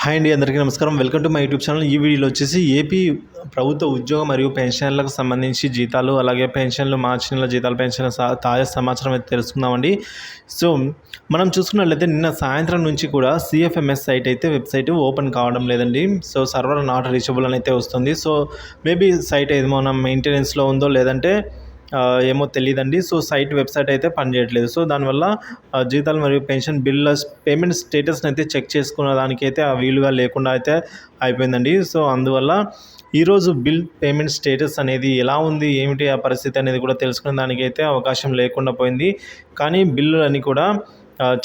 Hi అండి, అందరికీ నమస్కారం. Welcome to my YouTube channel. ఈ వీడియోలో వచ్చేసి ఏపీ ప్రభుత్వ ఉద్యోగం మరియు పెన్షన్లకు సంబంధించి జీతాలు, అలాగే పెన్షన్లు, మార్చి నెల జీతాల పెన్షన్ల తాజా సమాచారం అయితే తెలుసుకుందామండి. సో మనం చూసుకున్నట్లయితే నిన్న సాయంత్రం నుంచి కూడా సిఎఫ్ఎంఎస్ సైట్ అయితే వెబ్సైట్ ఓపెన్ కావడం లేదండి. సో సర్వర్ నాట్ రీచబుల్ అని అయితే వస్తుంది. సో మేబీ సైట్ ఏమన్నా మెయింటెనెన్స్లో ఉందో లేదంటే ఏమో తెలియదండి. సో వెబ్సైట్ అయితే పనిచేయట్లేదు. సో దానివల్ల జీతాలు మరియు పెన్షన్ బిల్ల పేమెంట్ స్టేటస్ని అయితే చెక్ చేసుకున్న దానికైతే ఆ వీలుగా లేకుండా అయితే అయిపోయిందండి. సో అందువల్ల ఈరోజు బిల్ పేమెంట్ స్టేటస్ అనేది ఎలా ఉంది, ఏమిటి ఆ పరిస్థితి అనేది కూడా తెలుసుకునే దానికైతే అవకాశం లేకుండా పోయింది. కానీ బిల్లులన్నీ కూడా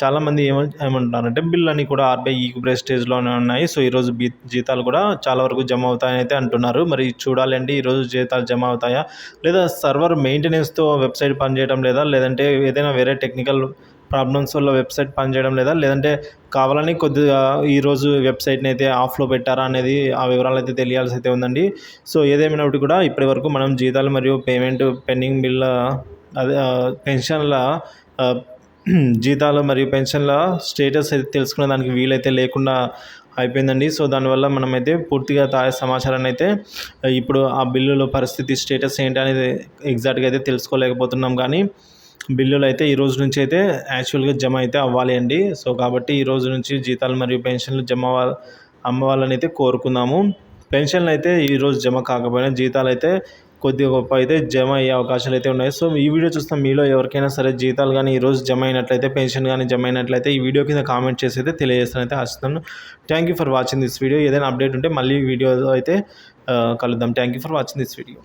చాలామంది ఏమంటున్నారంటే బిల్లులన్నీ కూడా ఆర్బీఐ ఈక్వరేజ్ స్టేజ్లోనే ఉన్నాయి. సో ఈరోజు జీతాలు కూడా చాలా వరకు జమ అవుతాయని అయితే అంటున్నారు. మరి చూడాలండి, ఈరోజు జీతాలు జమ అవుతాయా లేదా సర్వర్ మెయింటెనెన్స్తో వెబ్సైట్ పనిచేయడం లేదా, లేదంటే ఏదైనా వేరే టెక్నికల్ ప్రాబ్లమ్స్ వల్ల వెబ్సైట్ పనిచేయడం లేదా, లేదంటే కావాలని కొద్దిగా ఈరోజు వెబ్సైట్ని అయితే ఆఫ్లో పెట్టారా అనేది ఆ వివరాలు అయితే తెలియాల్సి అయితే ఉందండి. సో ఏదేమైనప్పటికీ కూడా ఇప్పటి వరకు మనం జీతాలు మరియు పేమెంట్ పెండింగ్ బిల్ల అదే పెన్షన్ల జీతాలు మరియు పెన్షన్ల స్టేటస్ అయితే తెలుసుకునే దానికి వీలైతే లేకుండా అయిపోయిందండి. సో దానివల్ల మనమైతే పూర్తిగా తాజా సమాచారాన్ని అయితే ఇప్పుడు ఆ బిల్లుల పరిస్థితి స్టేటస్ ఏంటి అనేది ఎగ్జాక్ట్గా అయితే తెలుసుకోలేకపోతున్నాం. కానీ బిల్లులు అయితే ఈ రోజు నుంచి అయితే యాక్చువల్గా జమ అయితే అవ్వాలి అండి. సో కాబట్టి ఈ రోజు నుంచి జీతాలు మరియు పెన్షన్లు అమ్మవాళ్ళని అయితే కోరుకుందాము. పెన్షన్లు అయితే ఈరోజు జమ కాకపోయినా జీతాలు అయితే కొద్దిగా గొప్ప అయితే జమ అయ్యే అవకాశాలు అయితే ఉన్నాయి. సో ఈ వీడియో చూస్తున్న మీలో ఎవరికైనా సరే జీతాలు కానీ ఈరోజు జమ అయినట్లయితే, పెన్షన్ కానీ జమ అయినట్లయితే ఈ వీడియో కింద కామెంట్ చేసి అయితే తెలియజేస్తానైతే ఆశిస్తున్నాను. Thank you for watching this video. ఏదైనా అప్డేట్ ఉంటే మళ్ళీ వీడియో అయితే కలుద్దాం. Thank you for watching this video.